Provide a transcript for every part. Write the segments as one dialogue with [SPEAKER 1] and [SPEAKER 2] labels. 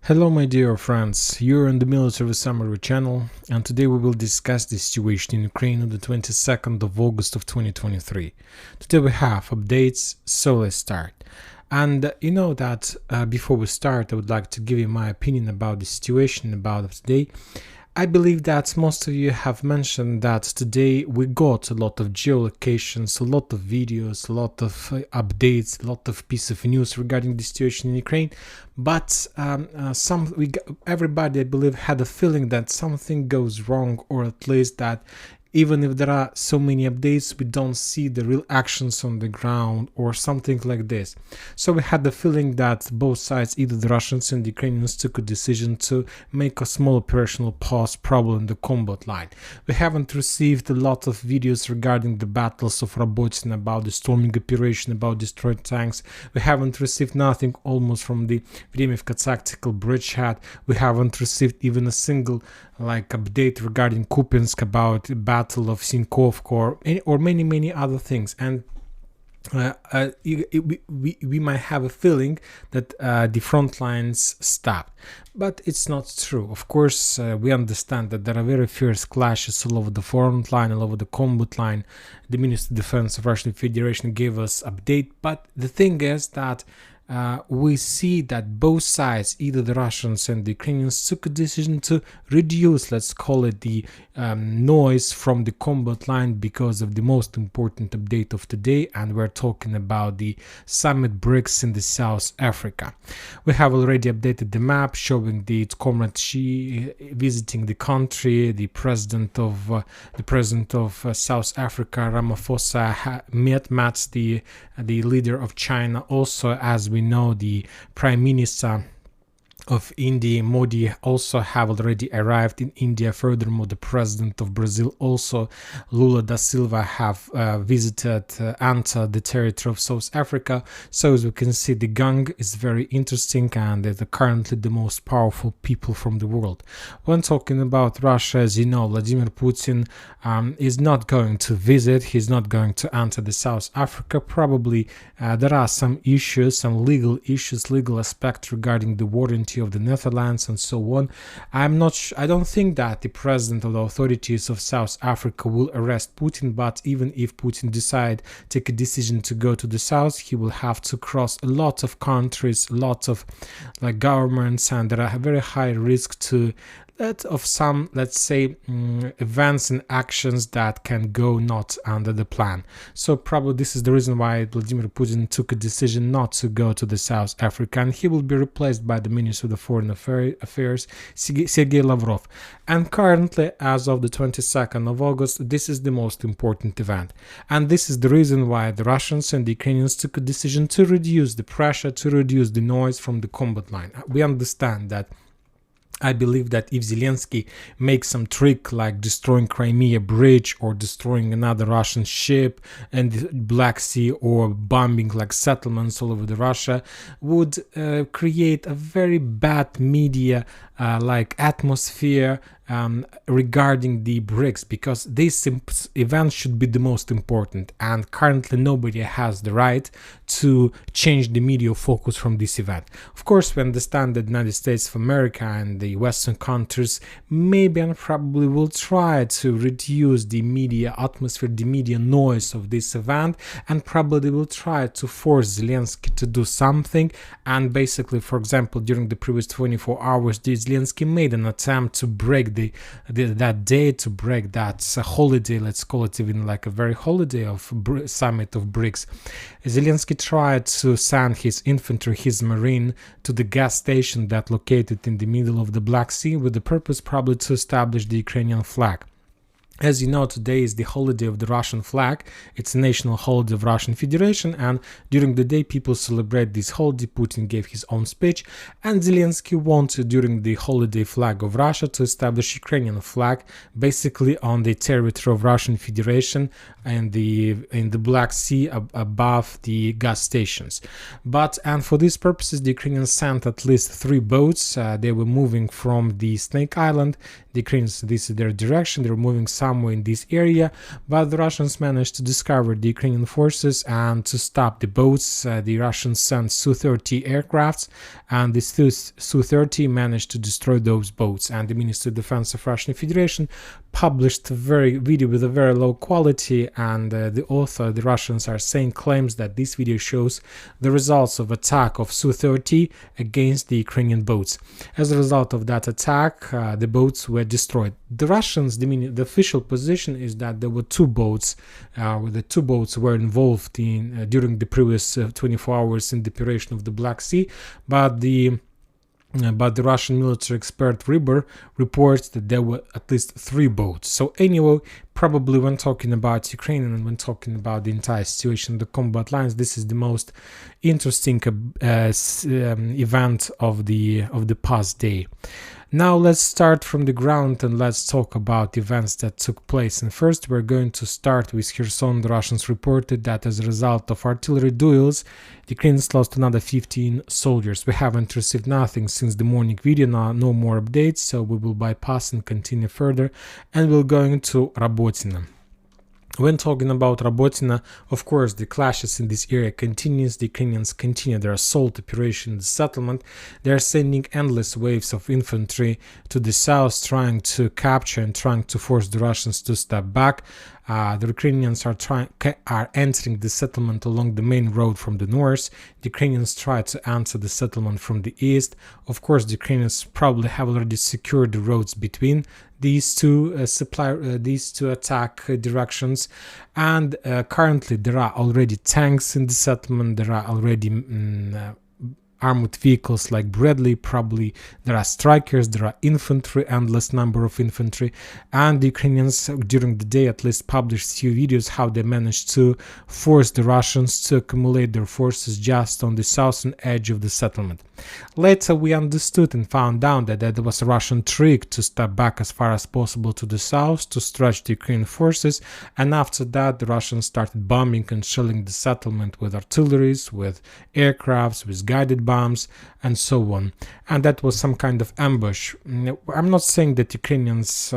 [SPEAKER 1] Hello my dear friends, you're on the Military Summary channel, and today we will discuss the situation in Ukraine on the 22nd of August of 2023. Today we have updates, so let's start. And you know that before we start, I would like to give you my opinion about the situation about today. I believe that most of you have mentioned that today we got a lot of geolocations, a lot of videos, a lot of updates, a lot of piece of news regarding the situation in Ukraine. But everybody, I believe, had a feeling that something goes wrong, or at least that even if there are so many updates, we don't see the real actions on the ground or something like this. So we had the feeling that both sides, either the Russians and the Ukrainians, took a decision to make a small operational pause, probably in the combat line. We haven't received a lot of videos regarding the battles of Robotyne, about the storming operation, about destroyed tanks. We haven't received nothing almost from the Vremivka tactical bridgehead. We haven't received even a single update regarding Kupiansk, about the Battle of Sinkovka, or many other things. And we might have a feeling that the front lines stopped, but it's not true. Of course, we understand that there are very fierce clashes all over the front line, all over the combat line. The Ministry of Defense of Russian Federation gave us update, but the thing is that we see that both sides, either the Russians and the Ukrainians, took a decision to reduce, let's call it, the noise from the combat line because of the most important update of today, and we're talking about the summit BRICS in the South Africa. We have already updated the map showing the Comrade Xi visiting the country. The president of South Africa, Ramaphosa, met the leader of China. Also, as we know, the Prime Minister of India, Modi, also have already arrived in India. Furthermore, the president of Brazil, also Lula da Silva, have entered the territory of South Africa. So as we can see, the gang is very interesting, and they're currently the most powerful people from the world. When talking about Russia, as you know, Vladimir Putin is not going to visit. He's not going to enter the South Africa. Probably there are some issues, some legal issues, legal aspects regarding the warranty of the Netherlands and so on. I don't think that the president of the authorities of South Africa will arrest Putin, but even if Putin take a decision to go to the south, he will have to cross a lot of countries, a lot of governments, and there are very high risk of some, let's say, events and actions that can go not under the plan. So probably this is the reason why Vladimir Putin took a decision not to go to the South Africa, and he will be replaced by the Minister of the Foreign Affairs, Sergei Lavrov. And currently, as of the 22nd of August, this is the most important event. And this is the reason why the Russians and the Ukrainians took a decision to reduce the pressure, to reduce the noise from the combat line. We understand that. I believe that if Zelensky makes some trick like destroying Crimea bridge or destroying another Russian ship in the Black Sea, or bombing settlements all over the Russia, would create a very bad media atmosphere regarding the BRICS, because this event should be the most important, and currently nobody has the right to change the media focus from this event. Of course, we understand that the United States of America and the Western countries maybe and probably will try to reduce the media atmosphere, the media noise of this event, and probably will try to force Zelensky to do something. And basically, for example, during the previous 24 hours, Zelensky made an attempt to break that day, to break that holiday, let's call it even a very holiday of summit of BRICS. Zelensky tried to send his infantry, his marine, to the gas station that located in the middle of the Black Sea, with the purpose probably to establish the Ukrainian flag. As you know, today is the holiday of the Russian flag. It's a national holiday of Russian Federation, and during the day people celebrate this holiday. Putin gave his own speech, and Zelensky wanted, during the holiday flag of Russia, to establish Ukrainian flag basically on the territory of Russian Federation and in the Black Sea above the gas stations. And for these purposes, the Ukrainians sent at least 3 boats. They were moving from the Snake Island The Ukrainians, this is their direction, they're moving somewhere in this area, but the Russians managed to discover the Ukrainian forces and to stop the boats. The Russians sent Su-30 aircrafts, and the Su-30 managed to destroy those boats, and the Ministry of Defense of Russian Federation published a video with a very low quality, and the author, the Russians, are saying claims that this video shows the results of attack of Su-30 against the Ukrainian boats. As a result of that attack, the boats were destroyed. The Russians, the official position is that there were two boats. The two boats were involved in during the previous 24 hours in the operation of the Black Sea, but the Russian military expert Riber reports that there were at least 3 boats. So anyway, probably when talking about Ukraine and when talking about the entire situation, the combat lines, this is the most interesting event of the past day. Now let's start from the ground and let's talk about events that took place. And first we're going to start with Kherson. The Russians reported that as a result of artillery duels, the Ukrainians lost another 15 soldiers. We haven't received nothing since the morning video, no more updates, so we will bypass and continue further, and we'll go into Rabotina. When talking about Rabotina, of course, the clashes in this area continues. The Ukrainians continue their assault operation in the settlement. They are sending endless waves of infantry to the south, trying to capture and trying to force the Russians to step back. The Ukrainians are entering the settlement along the main road from the north. The Ukrainians try to enter the settlement from the east. Of course, the Ukrainians probably have already secured the roads between these two attack directions, and currently there are already tanks in the settlement. There are already armored vehicles like Bradley, probably there are strikers, there are infantry, endless number of infantry, and the Ukrainians during the day at least published few videos how they managed to force the Russians to accumulate their forces just on the southern edge of the settlement. Later we understood and found out that that was a Russian trick to step back as far as possible to the south to stretch the Ukrainian forces, and after that the Russians started bombing and shelling the settlement with artilleries, with aircrafts, with guided bombs, and so on. And that was some kind of ambush. I'm not saying that Ukrainians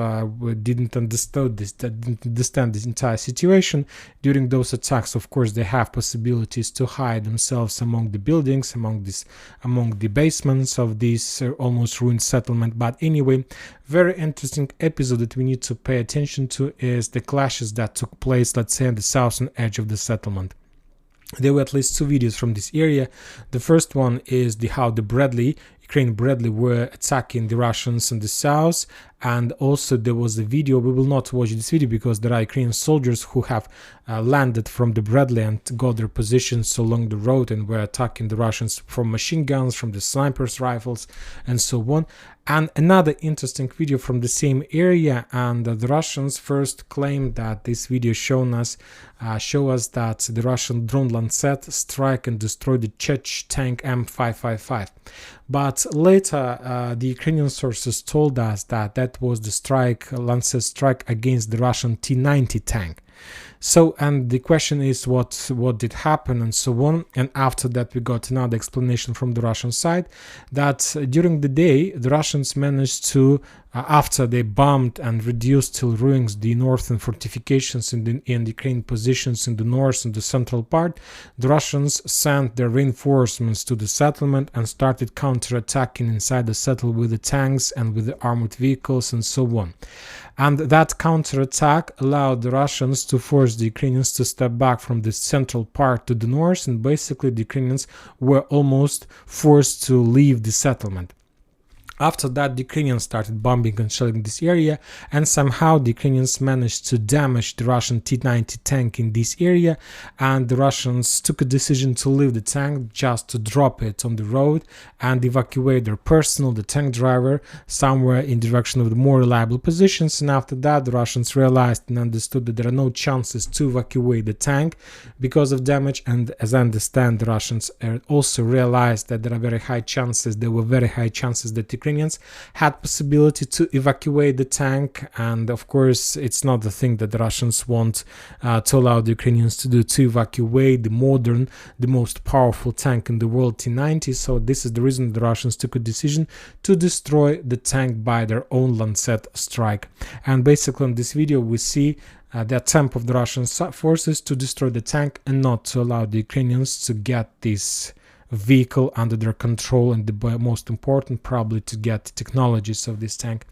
[SPEAKER 1] didn't understand this entire situation. During those attacks, of course, they have possibilities to hide themselves among the buildings, among the basements of this almost ruined settlement. But anyway, very interesting episode that we need to pay attention to is the clashes that took place, let's say, on the southern edge of the settlement. There were at least 2 videos from this area. The first one is how the Ukrainian Bradley were attacking the Russians in the south, and also there was a video. We will not watch this video because there are Ukrainian soldiers who have landed from the Bradley and got their positions along the road and were attacking the Russians from machine guns, from the snipers' rifles, and so on. And another interesting video from the same area, and the Russians first claimed that this video show us that the Russian drone Lancet strike and destroy the Czech tank M555. But later the Ukrainian sources told us that that was the Lancet strike against the Russian T-90 tank. So, and the question is what did happen and so on. And after that we got another explanation from the Russian side that during the day the Russians managed to, after they bombed and reduced till ruins the northern fortifications in the Ukrainian positions in the north and the central part, the Russians sent their reinforcements to the settlement and started counterattacking inside the settlement with the tanks and with the armored vehicles and so on. And that counterattack allowed the Russians to force the Ukrainians to step back from the central part to the north, and basically the Ukrainians were almost forced to leave the settlement. After that, the Ukrainians started bombing and shelling this area, and somehow the Ukrainians managed to damage the Russian T-90 tank in this area, and the Russians took a decision to leave the tank, just to drop it on the road and evacuate their personnel, the tank driver, somewhere in direction of the more reliable positions. And after that, the Russians realized and understood that there are no chances to evacuate the tank because of damage, and as I understand, the Russians also realized that there were very high chances that the Ukrainians had possibility to evacuate the tank, and of course it's not the thing that the Russians want to allow the Ukrainians to do, to evacuate the modern, the most powerful tank in the world, T-90. So this is the reason the Russians took a decision to destroy the tank by their own Lancet strike. And basically in this video we see the attempt of the Russian forces to destroy the tank and not to allow the Ukrainians to get this vehicle under their control, and the most important probably to get the technologies of this tank.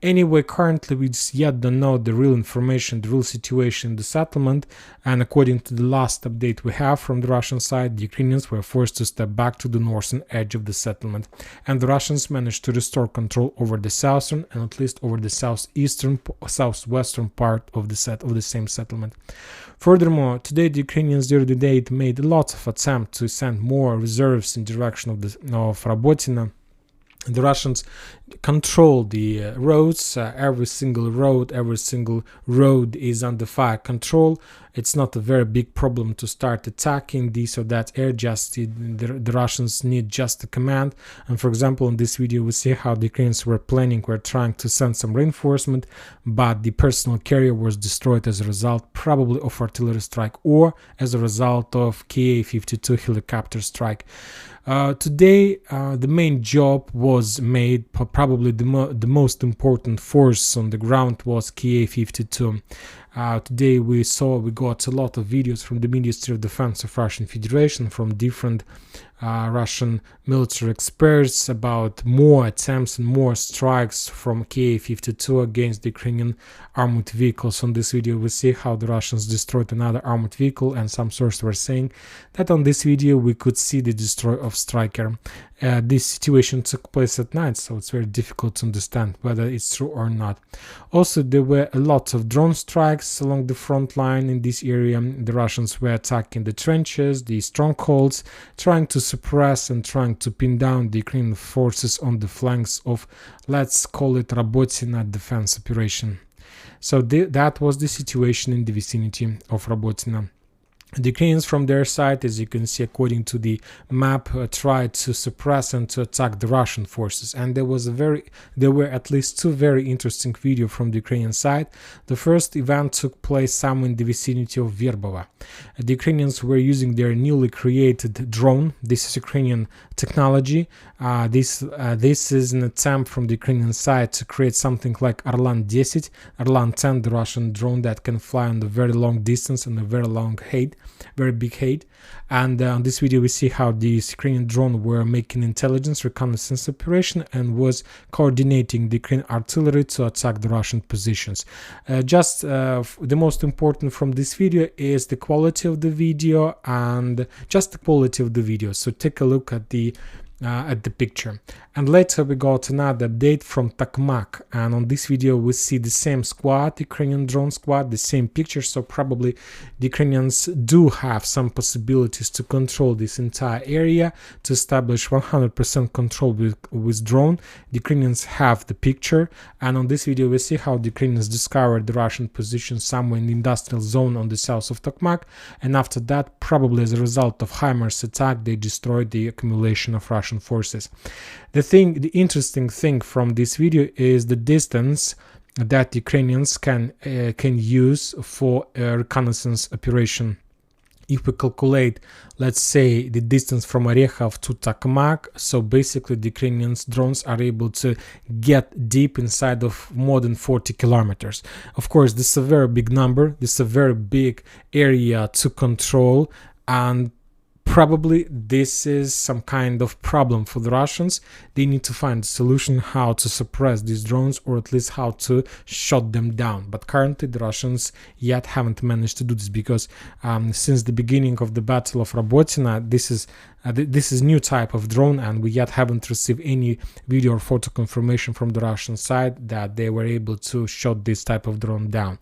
[SPEAKER 1] Anyway, currently we yet don't know the real information, the real situation in the settlement, and according to the last update we have from the Russian side, the Ukrainians were forced to step back to the northern edge of the settlement, and the Russians managed to restore control over the southern and at least over the southwestern part of the same settlement. Furthermore, today the Ukrainians during the day made lots of attempts to send more reserves in direction of Robotyne. The Russians control the roads, every single road is under fire control. It's not a very big problem to start attacking this or that area, just the Russians need just a command. And for example, in this video we see how the Ukrainians were trying to send some reinforcement, but the personal carrier was destroyed as a result probably of artillery strike or as a result of Ka-52 helicopter strike. Today the main job was made, probably the most important force on the ground was Ka-52. Today we got a lot of videos from the Ministry of Defense of Russian Federation, from different Russian military experts about more attempts and more strikes from Ka-52 against the Ukrainian armored vehicles. On this video we see how the Russians destroyed another armored vehicle, and some sources were saying that on this video we could see the destroy of Striker. This situation took place at night, so it's very difficult to understand whether it's true or not. Also, there were a lot of drone strikes along the front line in this area. The Russians were attacking the trenches, the strongholds, trying to suppress and trying to pin down the Ukrainian forces on the flanks of, let's call it, Robotyne defense operation. So that was the situation in the vicinity of Robotyne. The Ukrainians from their side, as you can see according to the map, tried to suppress and to attack the Russian forces, and there were at least two very interesting videos from the Ukrainian side. The first event took place somewhere in the vicinity of Verbova. The Ukrainians were using their newly created drone. This is Ukrainian technology. This is an attempt from the Ukrainian side to create something like Orlan 10, Orlan 10, the Russian drone that can fly on a very long distance and a very long height, very big height. And on this video we see how the Ukrainian drone were making intelligence reconnaissance operation and was coordinating the Ukrainian artillery to attack the Russian positions. The most important from this video is the quality of the video, and just the quality of the video. So take a look at the picture. And later we got another update from Tokmak, and on this video we see the same squad, Ukrainian drone squad, the same picture. So probably the Ukrainians do have some possibilities to control this entire area, to establish 100% control with drone. The Ukrainians have the picture, and on this video we see how the Ukrainians discovered the Russian position somewhere in the industrial zone on the south of Tokmak, and after that, probably as a result of HIMARS attack, they destroyed the accumulation of Russian forces. The interesting thing from this video is the distance that Ukrainians can use for a reconnaissance operation. If we calculate, let's say, the distance from Orekhov to Tokmak, so basically the Ukrainian drones are able to get deep inside of more than 40 kilometers. Of course, this is a very big number, this is a very big area to control, and probably this is some kind of problem for the Russians. They need to find a solution how to suppress these drones, or at least how to shut them down. But currently the Russians yet haven't managed to do this, because since the beginning of the Battle of Robotyne, this is new type of drone, and we yet haven't received any video or photo confirmation from the Russian side that they were able to shut this type of drone down.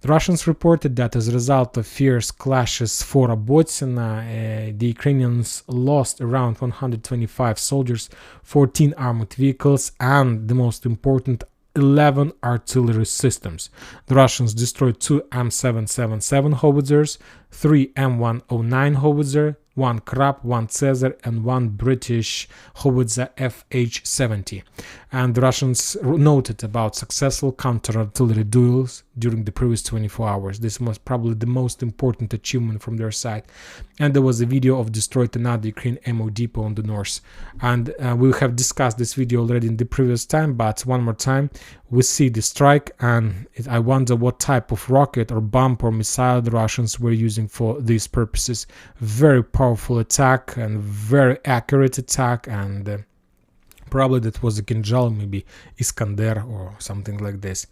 [SPEAKER 1] The Russians reported that as a result of fierce clashes for Robotyne, the Ukrainians lost around 125 soldiers, 14 armored vehicles, and the most important, 11 artillery systems. The Russians destroyed 2 M777 howitzers, 3 M109 howitzer, one Krab, one Caesar, and one British howitzer FH-70. And the Russians noted about successful counter-artillery duels during the previous 24 hours. This was probably the most important achievement from their side. And there was a video of destroyed another Ukrainian ammo depot on the north. And we have discussed this video already in the previous time, but one more time, we see the strike, and I wonder what type of rocket or bomb or missile the Russians were using for these purposes. Very powerful attack and very accurate attack, and probably that was a Kinjal, maybe Iskander or something like this.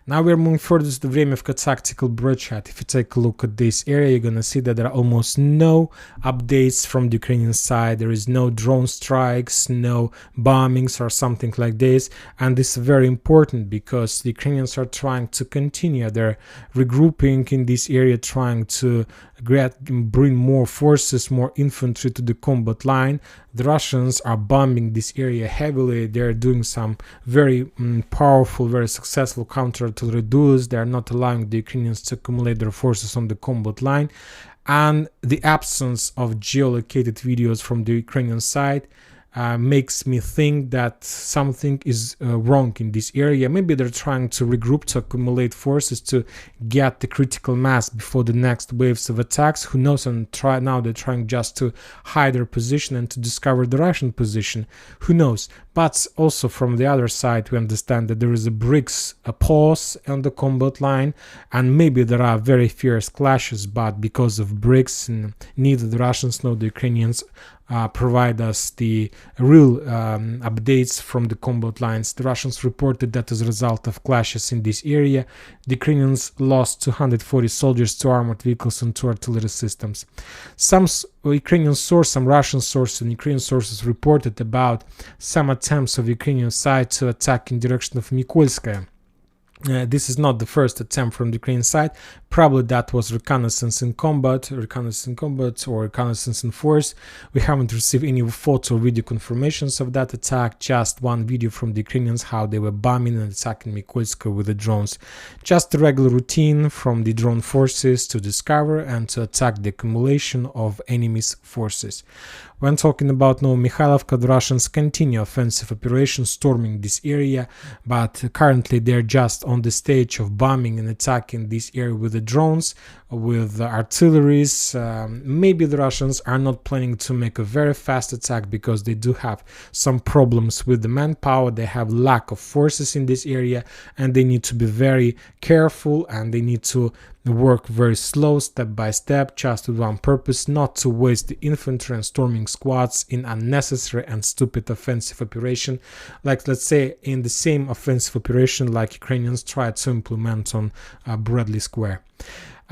[SPEAKER 1] Now we're moving further to the Vremevka tactical bridgehead. If you take a look at this area, you're gonna see that there are almost no updates from the Ukrainian side. There is no drone strikes, no bombings or something like this. And this is very important because the Ukrainians are trying to continue their regrouping in this area, trying to bring more forces, more infantry to the combat line. The Russians are bombing this area heavily. They're doing some very powerful, very successful counter-artillery duels. They are not allowing the Ukrainians to accumulate their forces on the combat line. And the absence of geolocated videos from the Ukrainian side makes me think that something is wrong in this area. Maybe they're trying to regroup, to accumulate forces, to get the critical mass before the next waves of attacks. Who knows? And now they're trying just to hide their position and to discover the Russian position. Who knows? But also from the other side, we understand that there is a pause on the combat line, and maybe there are very fierce clashes, but because of BRICS, neither the Russians nor the Ukrainians provide us the real updates from the combat lines. The Russians reported that as a result of clashes in this area, the Ukrainians lost 240 soldiers, 2 armored vehicles, and 2 artillery systems. Some Ukrainian source, some Russian sources and Ukrainian sources reported about some attempts of Ukrainian side to attack in direction of Mykolskaya. This is not the first attempt from the Ukrainian side. Probably that was reconnaissance in combat, or reconnaissance in force. We haven't received any photo or video confirmations of that attack, just one video from the Ukrainians, how they were bombing and attacking Mykolaiv with the drones. Just a regular routine from the drone forces to discover and to attack the accumulation of enemy's forces. When talking about Novomikhailivka, the Russians continue offensive operations storming this area, but currently they're just on the stage of bombing and attacking this area with the drones, with artilleries. Maybe the Russians are not planning to make a very fast attack because they do have some problems with the manpower. They have lack of forces in this area, and they need to be very careful, and they need to work very slow, step by step, just with one purpose: not to waste the infantry and storming squads in unnecessary and stupid offensive operation, like let's say in the same offensive operation like Ukrainians tried to implement on Bradley Square.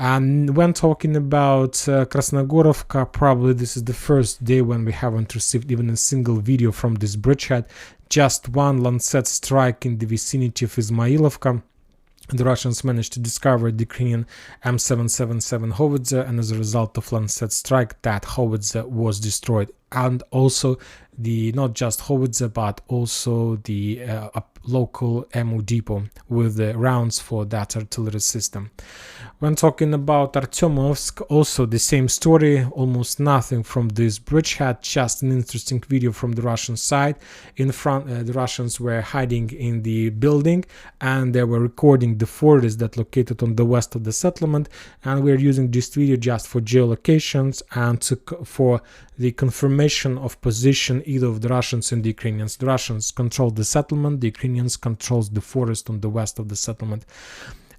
[SPEAKER 1] And when talking about Krasnogorovka, probably this is the first day when we haven't received even a single video from this bridgehead. Just one Lancet strike in the vicinity of Izmailovka. The Russians managed to discover the Ukrainian M777 howitzer, and as a result of Lancet strike, that howitzer was destroyed. And also not just howitzer, but also the local ammo depot with the rounds for that artillery system. When talking about Artyomovsk, also the same story, almost nothing from this bridgehead, just an interesting video from the Russian side. In front, the Russians were hiding in the building, and they were recording the forest that located on the west of the settlement, and we're using this video just for geolocations and for the confirmation of position either of the Russians and the Ukrainians. The Russians control the settlement, the Ukrainians controls the forest on the west of the settlement.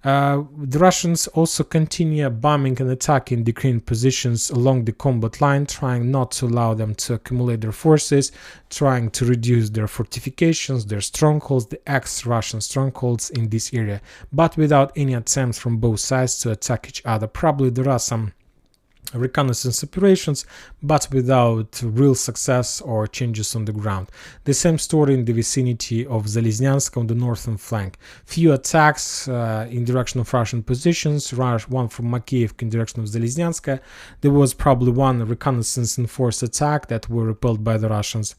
[SPEAKER 1] The Russians also continue bombing and attacking the Ukrainian positions along the combat line, trying not to allow them to accumulate their forces, trying to reduce their fortifications, their strongholds, the ex-Russian strongholds in this area, but without any attempts from both sides to attack each other. Probably there are some reconnaissance operations, but without real success or changes on the ground. The same story in the vicinity of Zalizniansk on the northern flank. Few attacks in direction of Russian positions, one from Makiivka in direction of Zalizniansk. There was probably one reconnaissance and force attack that were repelled by the Russians.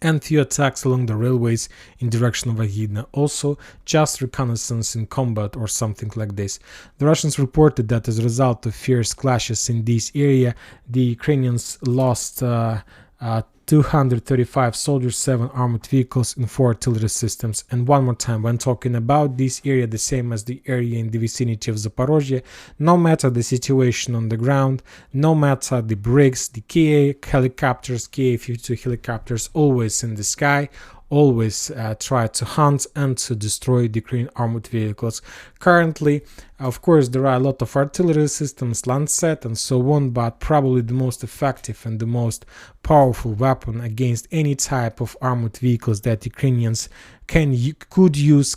[SPEAKER 1] and few attacks along the railways in direction of Aghidna. Also, just reconnaissance in combat or something like this. The Russians reported that as a result of fierce clashes in this area, the Ukrainians lost 235 soldiers, 7 armored vehicles, and 4 artillery systems. And one more time, when talking about this area, the same as the area in the vicinity of Zaporozhye, no matter the situation on the ground, no matter the bricks, the Ka helicopters, Ka-52 helicopters always in the sky, always try to hunt and to destroy the Ukrainian armored vehicles. Currently, of course, there are a lot of artillery systems, Lancet and so on, but probably the most effective and the most powerful weapon against any type of armored vehicles that Ukrainians can use,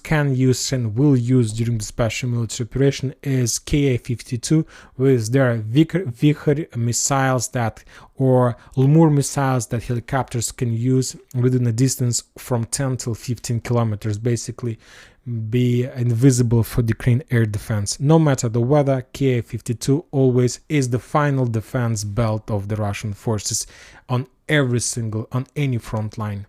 [SPEAKER 1] and will use during the special military operation is Ka-52 with their Vikhr missiles or Lemur missiles that helicopters can use within a distance from 10 till 15 kilometers, basically be invisible for the Ukrainian air defense. No matter the weather, Ka-52 always is the final defense belt of the Russian forces on any front line.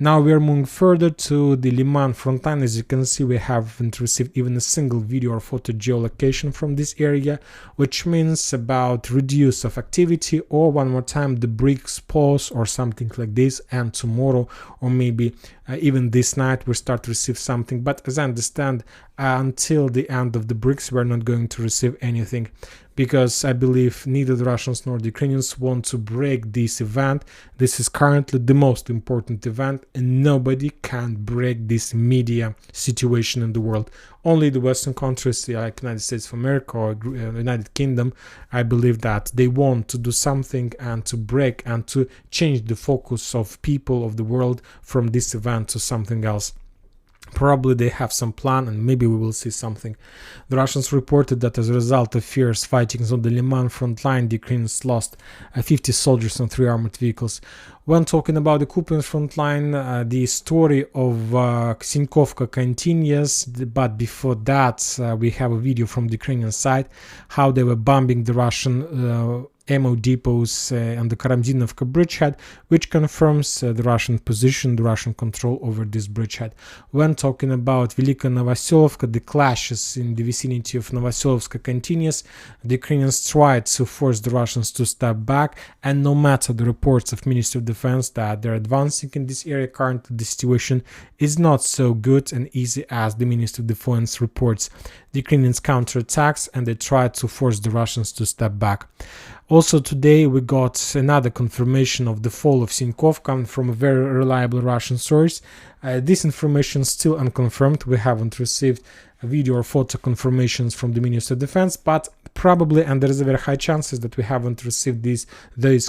[SPEAKER 1] Now we are moving further to the Liman front line. As you can see, we haven't received even a single video or photo geolocation from this area, which means about reduce of activity, or one more time the bricks pause or something like this, and tomorrow or maybe even this night we start to receive something. But as I understand, until the end of the bricks we're not going to receive anything, because I believe neither the Russians nor the Ukrainians want to break this event. This is currently the most important event, and nobody can break this media situation in the world. Only the Western countries like United States of America or United Kingdom, I believe that they want to do something and to break and to change the focus of people of the world from this event to something else. Probably they have some plan, and maybe we will see something. The Russians reported that as a result of fierce fightings on the Liman front line, the Ukrainians lost 50 soldiers and 3 armored vehicles. When talking about the Kupiansk front line, the story of Sinkovka continues, but before that we have a video from the Ukrainian side, how they were bombing the Russian ammo depots on the Karamzinovka bridgehead, which confirms the Russian position, the Russian control over this bridgehead. When talking about Velika Novoselovka, the clashes in the vicinity of Novoselovska continues. The Ukrainians tried to force the Russians to step back, and no matter the reports of Ministry of Defense that they're advancing in this area, currently the situation is not so good and easy as the Ministry of Defense reports. The Ukrainians counterattacks and they tried to force the Russians to step back. Also today we got another confirmation of the fall of Sinkovka from a very reliable Russian source. This information is still unconfirmed. We haven't received a video or photo confirmations from the Ministry of Defense, but probably, and there is a very high chances that we haven't received these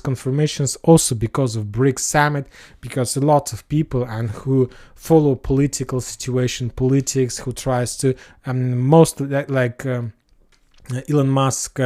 [SPEAKER 1] confirmations also because of BRICS summit, because a lot of people and who follow political situation, politics, who tries to Elon Musk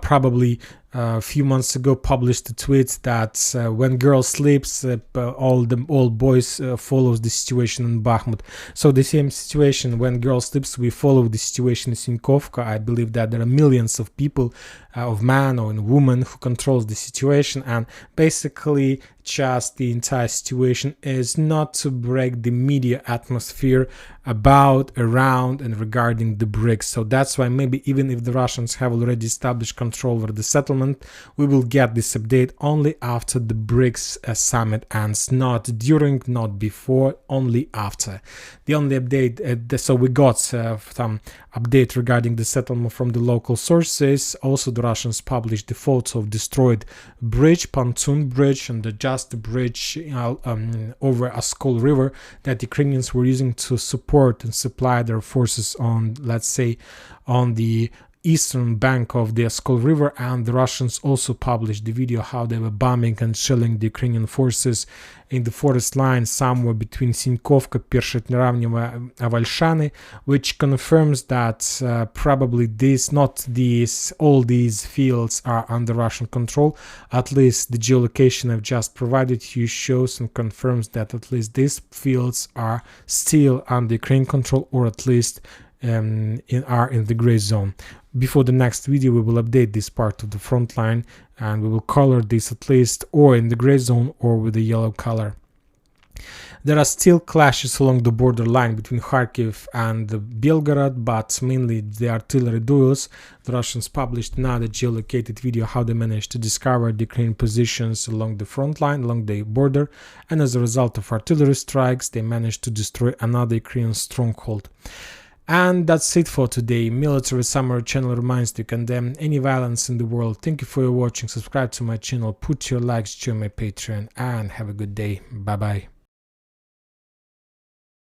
[SPEAKER 1] probably a few months ago published a tweet that when girl sleeps, all boys follows the situation in Bakhmut. So the same situation, when girl sleeps, we follow the situation in Sinkovka. I believe that there are millions of people, of man or woman, who controls the situation, and basically just the entire situation is not to break the media atmosphere about, around, and regarding the BRICS. So that's why maybe even if the Russians have already established control over the settlement, we will get this update only after the BRICS summit ends, not during, not before, only after. The only update, so we got some update regarding the settlement from the local sources. Also, the Russians published the photo of destroyed bridge, pontoon bridge, and the just bridge over Oskol River that the Ukrainians were using to support and supply their forces on, let's say, on the eastern bank of the Oskol River. And the Russians also published the video how they were bombing and shelling the Ukrainian forces in the forest line somewhere between Sinkovka, Pershetneravneva, Avalshany, which confirms that probably all these fields are under Russian control. At least the geolocation I've just provided you shows and confirms that at least these fields are still under Ukrainian control, or at least are in the gray zone. Before the next video, we will update this part of the front line, and we will color this at least or in the gray zone or with a yellow color. There are still clashes along the borderline between Kharkiv and Belgorod, but mainly the artillery duels. The Russians published another geolocated video how they managed to discover the Ukrainian positions along the front line, along the border, and as a result of artillery strikes, they managed to destroy another Ukrainian stronghold. And that's it for today. Military Summary channel reminds to condemn any violence in the world. Thank you for your watching. Subscribe to my channel, put your likes, join my Patreon, and have a good day. Bye bye.